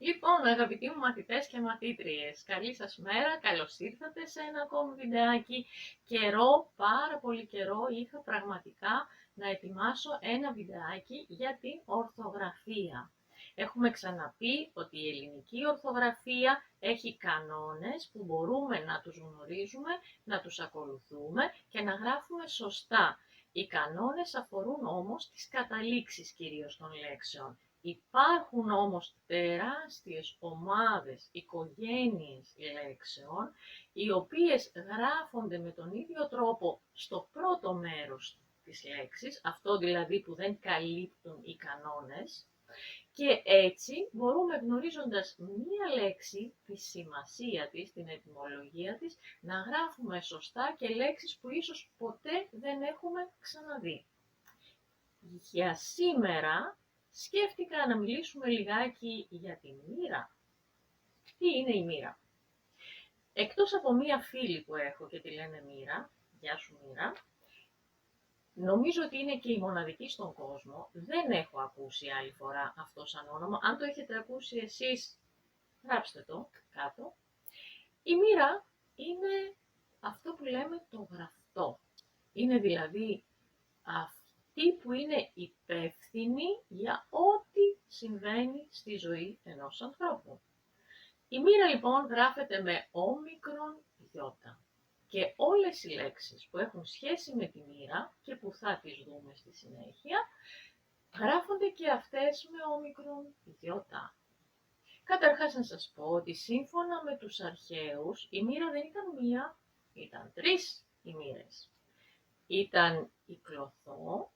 Λοιπόν, αγαπητοί μου μαθητές και μαθήτριες, καλή σας μέρα, καλώς ήρθατε σε ένα ακόμη βιντεάκι. Πάρα πολύ καιρό είχα πραγματικά να ετοιμάσω ένα βιντεάκι για την ορθογραφία. Έχουμε ξαναπεί ότι η ελληνική ορθογραφία έχει κανόνες που μπορούμε να τους γνωρίζουμε, να τους ακολουθούμε και να γράφουμε σωστά. Οι κανόνες αφορούν όμως τις καταλήξεις κυρίως των λέξεων. Υπάρχουν όμως τεράστιες ομάδες, οικογένειες λέξεων, οι οποίες γράφονται με τον ίδιο τρόπο στο πρώτο μέρος της λέξης, αυτό δηλαδή που δεν καλύπτουν οι κανόνες, και έτσι μπορούμε, γνωρίζοντας μία λέξη, τη σημασία της, την ετυμολογία της, να γράφουμε σωστά και λέξεις που ίσως ποτέ δεν έχουμε ξαναδεί. Για σήμερα σκέφτηκα να μιλήσουμε λιγάκι για τη μοίρα. Τι είναι η μοίρα? Εκτός από μία φίλη που έχω και τη λένε Μοίρα, γεια σου Μοίρα, νομίζω ότι είναι και η μοναδική στον κόσμο, δεν έχω ακούσει άλλη φορά αυτό σαν όνομα. Αν το έχετε ακούσει εσείς, γράψτε το κάτω. Η μοίρα είναι αυτό που λέμε το γραφτό. Είναι δηλαδή αυτή που είναι υπεύθυνη για ό,τι συμβαίνει στη ζωή ενός ανθρώπου. Η μοίρα λοιπόν γράφεται με όμικρον γιώτα και όλες οι λέξεις που έχουν σχέση με τη μοίρα και που θα τις δούμε στη συνέχεια, γράφονται και αυτές με όμικρον γιώτα. Καταρχάς να σας πω ότι σύμφωνα με τους αρχαίους, η μοίρα δεν ήταν μία, ήταν τρεις οι μοίρες. Ήταν η κλωθό,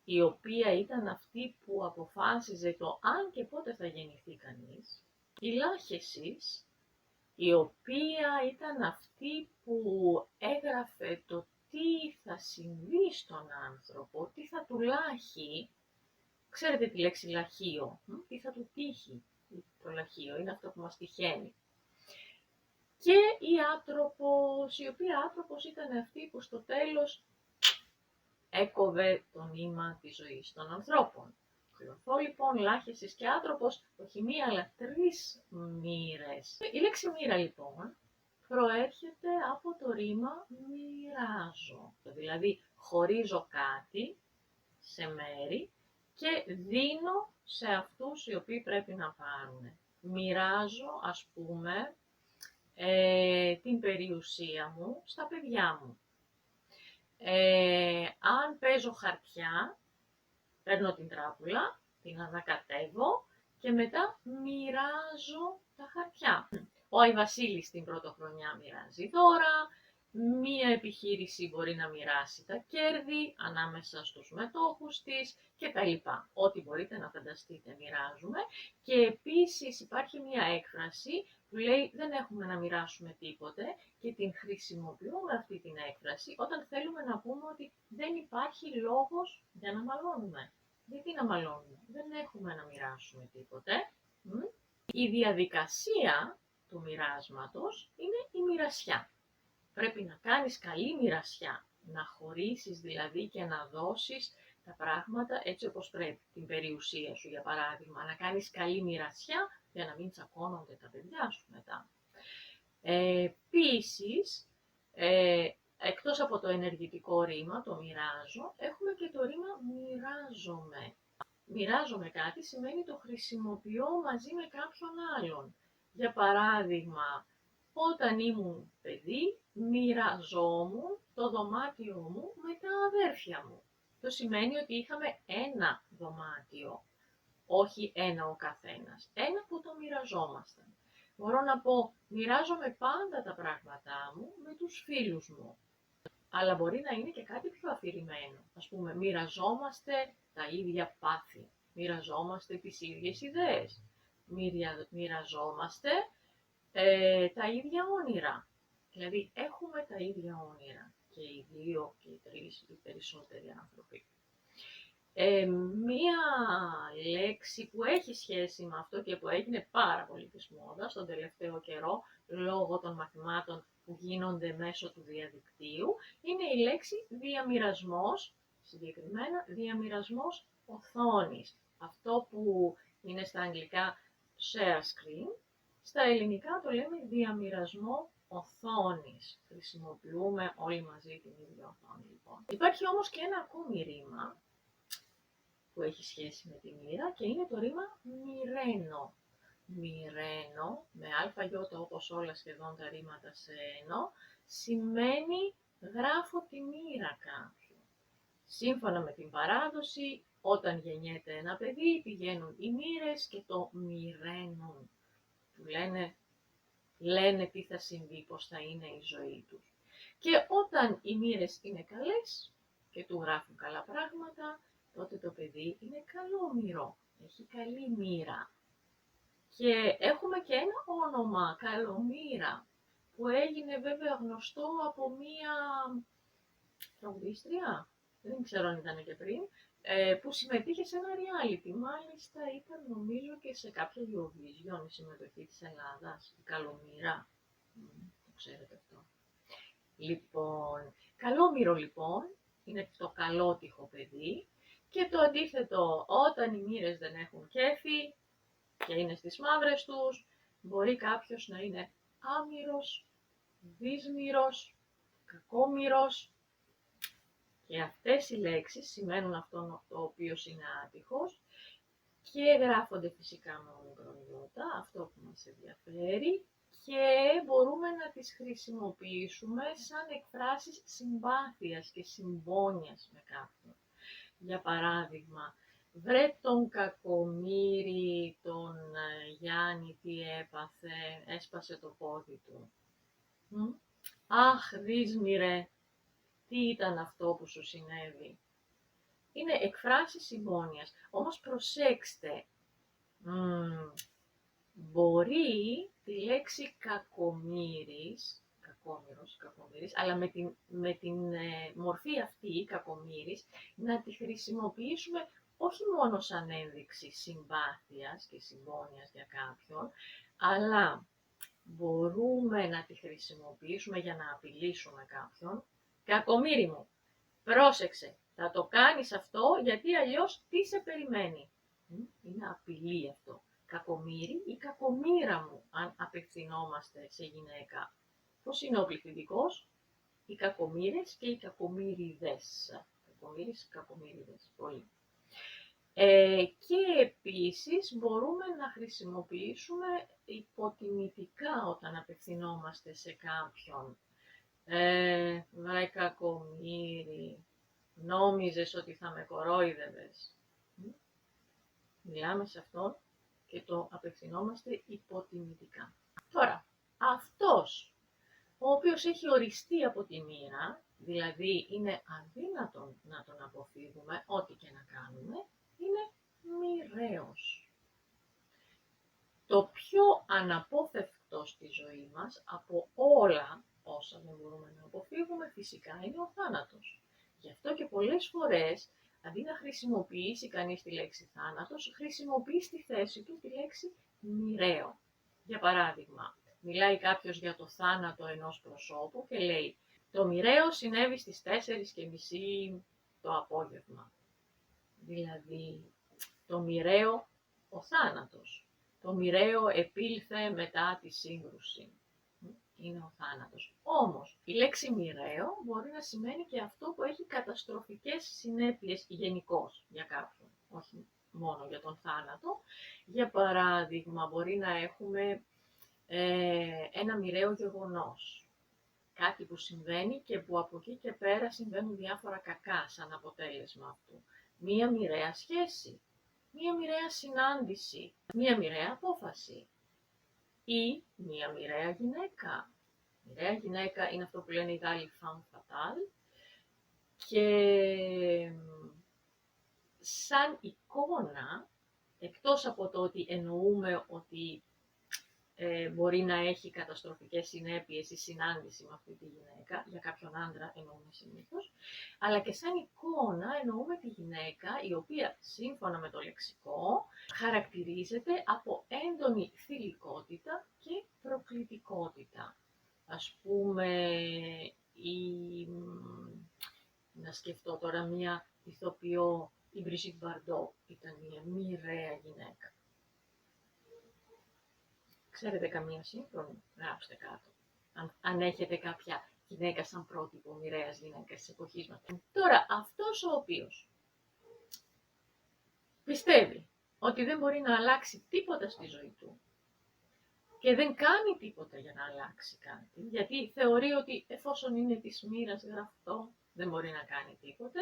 η οποία ήταν αυτή που αποφάσιζε το αν και πότε θα γεννηθεί κανείς. Η λάχεσης, η οποία ήταν αυτή που έγραφε το τι θα συμβεί στον άνθρωπο, τι θα του λάχει. Ξέρετε τη λέξη λαχείο, τι θα του τύχει το λαχείο, είναι αυτό που μας τυχαίνει. Και η άτροπος, η οποία άτροπος ήταν αυτή που στο τέλος έκοβε το νήμα της ζωής των ανθρώπων. Κλωθό λοιπόν, λάχεσης και άτροπος, όχι μία αλλά τρεις μοίρες. Η λέξη μοίρα λοιπόν προέρχεται από το ρήμα μοιράζω. Δηλαδή χωρίζω κάτι σε μέρη και δίνω σε αυτούς οι οποίοι πρέπει να πάρουν. Μοιράζω ας πούμε την περιουσία μου στα παιδιά μου. Αν παίζω χαρτιά, παίρνω την τράπουλα, την ανακατεύω και μετά μοιράζω τα χαρτιά. Ο Άι Βασίλης την πρωτοχρονιά μοιράζει δώρα, μία επιχείρηση μπορεί να μοιράσει τα κέρδη ανάμεσα στους μετόχους της κτλ. Ό,τι μπορείτε να φανταστείτε μοιράζουμε. Και επίσης υπάρχει μία έκφραση που λέει δεν έχουμε να μοιράσουμε τίποτε και την χρησιμοποιούμε αυτή την έκφραση όταν θέλουμε να πούμε ότι δεν υπάρχει λόγος για να μαλώνουμε. Γιατί να μαλώνουμε, δεν έχουμε να μοιράσουμε τίποτε. Η διαδικασία του μοιράσματος είναι η μοιρασιά. Πρέπει να κάνεις καλή μοιρασιά, να χωρίσεις δηλαδή και να δώσεις τα πράγματα έτσι όπως πρέπει. Την περιουσία σου για παράδειγμα, να κάνεις καλή μοιρασιά για να μην τσακώνονται τα παιδιά σου μετά. Επίσης, εκτός από το ενεργητικό ρήμα, το μοιράζω, έχουμε και το ρήμα μοιράζομαι. Μοιράζομαι κάτι σημαίνει το χρησιμοποιώ μαζί με κάποιον άλλον. Για παράδειγμα, όταν ήμουν παιδί, μοιραζόμουν το δωμάτιο μου με τα αδέρφια μου. Το σημαίνει ότι είχαμε ένα δωμάτιο, όχι ένα ο καθένας. Ένα που το μοιραζόμασταν. Μπορώ να πω, μοιράζομαι πάντα τα πράγματά μου με τους φίλους μου. Αλλά μπορεί να είναι και κάτι πιο αφηρημένο. Ας πούμε, μοιραζόμαστε τα ίδια πάθη. Μοιραζόμαστε τις ίδιες ιδέες. Μοιραζόμαστε τα ίδια όνειρα. Δηλαδή, έχουμε τα ίδια όνειρα. Και οι δύο και οι τρεις, οι περισσότεροι άνθρωποι. Μία λέξη που έχει σχέση με αυτό και που έγινε πάρα πολύ της μόδας τον τελευταίο καιρό, λόγω των μαθημάτων που γίνονται μέσω του διαδικτύου, είναι η λέξη διαμοιρασμός, συγκεκριμένα διαμοιρασμός οθόνης. Αυτό που είναι στα αγγλικά share screen. Στα ελληνικά το λέμε διαμοιρασμό οθόνης. Χρησιμοποιούμε όλοι μαζί την ίδια οθόνη, λοιπόν. Υπάρχει όμως και ένα ακόμη ρήμα που έχει σχέση με τη μοίρα και είναι το ρήμα μοιραίνω. Μοιραίνω, με αλφαγιώτα όπως όλα σχεδόν τα ρήματα σε ένο, σημαίνει γράφω τη μοίρα κάποιου. Σύμφωνα με την παράδοση, όταν γεννιέται ένα παιδί, πηγαίνουν οι μοίρες και το μοιραίνουν. Του λένε τι θα συμβεί, πώς θα είναι η ζωή τους. Και όταν οι μοίρες είναι καλές και του γράφουν καλά πράγματα, τότε το παιδί είναι καλόμοιρο, έχει καλή μοίρα. Και έχουμε και ένα όνομα, Καλομήρα, που έγινε βέβαια γνωστό από μία τραγουδίστρια, δεν ξέρω αν ήταν και πριν, που συμμετείχε σε ένα reality. Μάλιστα ήταν νομίζω και σε κάποια Eurovision η συμμετοχή της Ελλάδας, η Καλομήρα. Το ξέρετε αυτό. Λοιπόν, Καλόμηρο λοιπόν, είναι το καλότυχο παιδί, και το αντίθετο, όταν οι μοίρες δεν έχουν κέφι και είναι στις μαύρες τους, μπορεί κάποιος να είναι άμυρος, δύσμυρος, κακόμυρος, και αυτές οι λέξεις σημαίνουν αυτόν το οποίος είναι άτυχος και γράφονται φυσικά με ομικρονιώτα, αυτό που μας ενδιαφέρει, και μπορούμε να τις χρησιμοποιήσουμε σαν εκφράσεις συμπάθειας και συμπόνιας με κάποιον. Για παράδειγμα, βρε τον κακομοίρη, τον Γιάννη, τι έπαθε, έσπασε το πόδι του. Αχ, δύσμηρε, τι ήταν αυτό που σου συνέβη. Είναι εκφράσεις συμπόνιας. Όμως προσέξτε, μπορεί τη λέξη κακομοίρης, κακομοίρης, αλλά με την μορφή αυτή, κακομοίρης, να τη χρησιμοποιήσουμε όχι μόνο σαν ένδειξη συμπάθειας και συμπόνιας για κάποιον, αλλά μπορούμε να τη χρησιμοποιήσουμε για να απειλήσουμε κάποιον. Κακομοίρη μου, πρόσεξε, θα το κάνεις αυτό γιατί αλλιώς τι σε περιμένει. Είναι απειλή αυτό. Κακομοίρη ή κακομοίρα μου, αν απευθυνόμαστε σε γυναίκα. Πώς είναι ο πληθυντικός? Οι κακομοίρες και οι κακομοίριδες. Κακομοίριδες, πολύ. Και επίσης μπορούμε να χρησιμοποιήσουμε υποτιμητικά όταν απευθυνόμαστε σε κάποιον. Βρε κακομοίρη, νόμιζες ότι θα με κορόιδευες. Μιλάμε σε αυτόν και το απευθυνόμαστε υποτιμητικά. Τώρα, αυτός ο οποίος έχει οριστεί από τη μοίρα, δηλαδή είναι αδύνατον να τον αποφύγουμε, ό,τι και να κάνουμε, είναι μοιραίος. Το πιο αναπόφευκτο στη ζωή μας από όλα όσα δεν μπορούμε να αποφύγουμε φυσικά είναι ο θάνατος. Γι' αυτό και πολλές φορές, αντί να χρησιμοποιήσει κανείς τη λέξη θάνατος, χρησιμοποιεί στη θέση του τη λέξη μοιραίο. Για παράδειγμα, μιλάει κάποιος για το θάνατο ενός προσώπου και λέει «Το μοιραίο συνέβη στις 4:30 το απόγευμα». Δηλαδή, το μοιραίο, ο θάνατος. Το μοιραίο επήλθε μετά τη σύγκρουση. Είναι ο θάνατος. Όμως, η λέξη μοιραίο μπορεί να σημαίνει και αυτό που έχει καταστροφικές συνέπειες γενικώς για κάποιον, όχι μόνο για τον θάνατο. Για παράδειγμα, μπορεί να έχουμε ένα μοιραίο γεγονός. Κάτι που συμβαίνει και που από εκεί και πέρα συμβαίνουν διάφορα κακά σαν αποτέλεσμα αυτού. Μία μοιραία σχέση, μία μοιραία συνάντηση, μία μοιραία απόφαση ή μία μοιραία γυναίκα. Μοιραία γυναίκα είναι αυτό που λένε οι Γάλλοι femme fatale, και σαν εικόνα, εκτός από το ότι εννοούμε ότι μπορεί να έχει καταστροφικές συνέπειες η συνάντηση με αυτή τη γυναίκα, για κάποιον άντρα εννοούμε συνήθως, αλλά και σαν εικόνα εννοούμε τη γυναίκα η οποία σύμφωνα με το λεξικό χαρακτηρίζεται από έντονη θηλυκότητα και προκλητικότητα. Ας πούμε, να σκεφτώ τώρα μία ηθοποιό, η Μπριζίτ Μπαρντό ήταν μία μοιραία γυναίκα. Ξέρετε καμία σύγχρονη, γράψτε κάτω. Αν έχετε κάποια γυναίκα σαν πρότυπο μοιραίας γυναίκας της εποχής μας. Τώρα, αυτός ο οποίος πιστεύει ότι δεν μπορεί να αλλάξει τίποτα στη ζωή του και δεν κάνει τίποτα για να αλλάξει κάτι, γιατί θεωρεί ότι εφόσον είναι της μοίρας γραφτό, δεν μπορεί να κάνει τίποτε,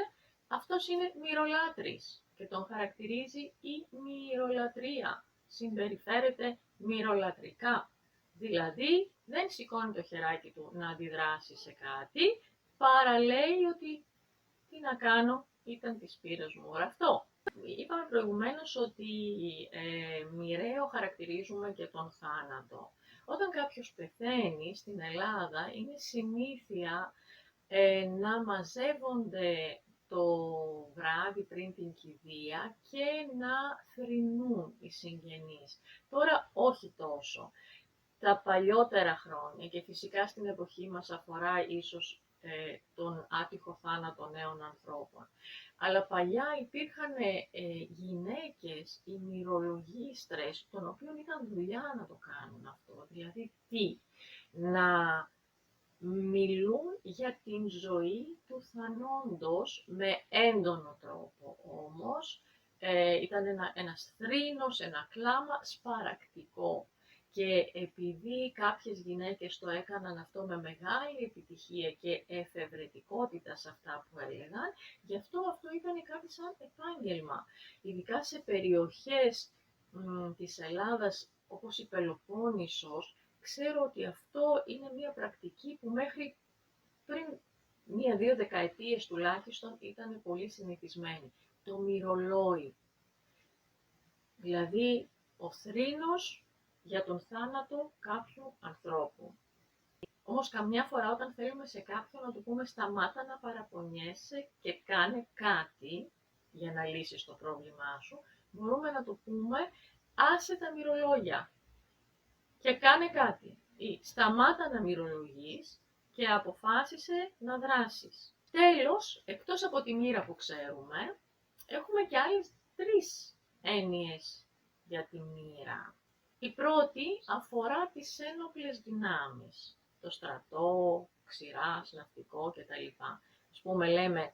αυτός είναι μοιρολάτρης και τον χαρακτηρίζει η μοιρολατρεία. Συμπεριφέρεται μοιρολατρικά. Δηλαδή, δεν σηκώνει το χεράκι του να αντιδράσει σε κάτι, παρά λέει ότι τι να κάνω, ήταν της πείρας μου γραφτό. Είπαμε προηγουμένως ότι μοιραίο χαρακτηρίζουμε και τον θάνατο. Όταν κάποιος πεθαίνει στην Ελλάδα είναι συνήθεια να μαζεύονται το βράδυ πριν την κηδεία και να θρηνούν οι συγγενείς. Τώρα όχι τόσο. Τα παλιότερα χρόνια και φυσικά στην εποχή μας αφορά ίσως τον άτυχο θάνατο νέων ανθρώπων. Αλλά παλιά υπήρχαν γυναίκες, οι μυρολογίστρες, των οποίων ήταν δουλειά να το κάνουν αυτό. Δηλαδή τι, να μιλούν για την ζωή του θανόντος με έντονο τρόπο όμως. Ήταν ένας θρήνος, ένα κλάμα σπαρακτικό. Και επειδή κάποιες γυναίκες το έκαναν αυτό με μεγάλη επιτυχία και εφευρετικότητα σε αυτά που έλεγαν, γι' αυτό ήταν κάτι σαν επάγγελμα. Ειδικά σε περιοχές της Ελλάδας όπως η Πελοπόννησος, ξέρω ότι αυτό είναι μια πρακτική που μέχρι πριν 1-2 δεκαετίες τουλάχιστον ήταν πολύ συνηθισμένη. Το μυρολόι. Δηλαδή ο θρήνος για τον θάνατο κάποιου ανθρώπου. Όμως καμιά φορά όταν θέλουμε σε κάποιον να του πούμε σταμάτα να παραπονιέσαι και κάνε κάτι για να λύσεις το πρόβλημά σου, μπορούμε να του πούμε άσε τα μυρολόγια και κάνε κάτι. Ή σταμάτα να μυρολογείς και αποφάσισε να δράσεις. Τέλος, εκτός από τη μοίρα που ξέρουμε, έχουμε και άλλες 3 έννοιες για τη μοίρα. Η πρώτη αφορά τις ένοπλες δυνάμεις, το στρατό, ξηράς, ναυτικό κτλ. Ας πούμε λέμε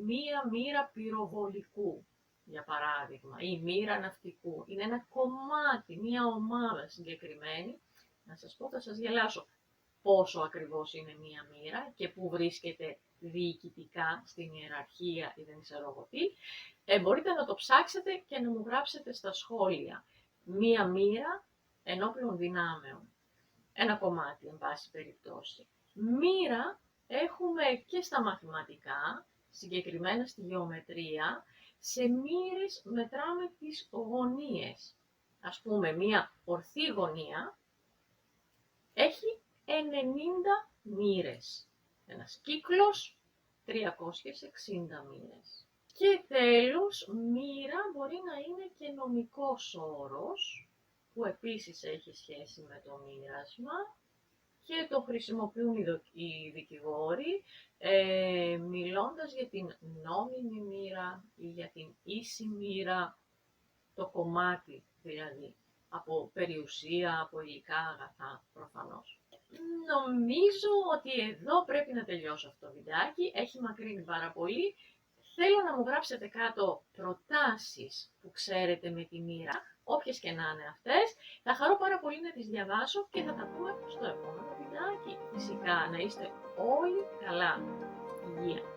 μία μοίρα πυροβολικού, για παράδειγμα, ή μοίρα ναυτικού. Είναι ένα κομμάτι, μία ομάδα συγκεκριμένη. Να σας πω, θα σας γελάσω πόσο ακριβώς είναι μία μοίρα και πού βρίσκεται διοικητικά στην ιεραρχία ή δεν ξέρω εγώ τι. Μπορείτε να το ψάξετε και να μου γράψετε στα σχόλια. Μία μοίρα ενόπλων δυνάμεων. Ένα κομμάτι, εν πάση περιπτώσει. Μοίρα έχουμε και στα μαθηματικά, συγκεκριμένα στη γεωμετρία. Σε μοίρες μετράμε τις γωνίες. Ας πούμε, μία ορθή γωνία έχει 90 μοίρες. Ένας κύκλος 360 μοίρες. Και τέλος, μοίρα μπορεί να είναι και νομικός όρος, που επίσης έχει σχέση με το μοίρασμα και το χρησιμοποιούν οι δικηγόροι, μιλώντας για την νόμιμη μοίρα ή για την ίση μοίρα, το κομμάτι δηλαδή, από περιουσία, από υλικά αγαθά προφανώς. Νομίζω ότι εδώ πρέπει να τελειώσω αυτό το βιντεάκι, έχει μακρύνει πάρα πολύ. Θέλω να μου γράψετε κάτω προτάσεις που ξέρετε με τη μοίρα, όποιες και να είναι αυτές. Θα χαρώ πάρα πολύ να τις διαβάσω και θα τα πούμε στο επόμενο βιντεάκι. Φυσικά να είστε όλοι καλά. Υγεία.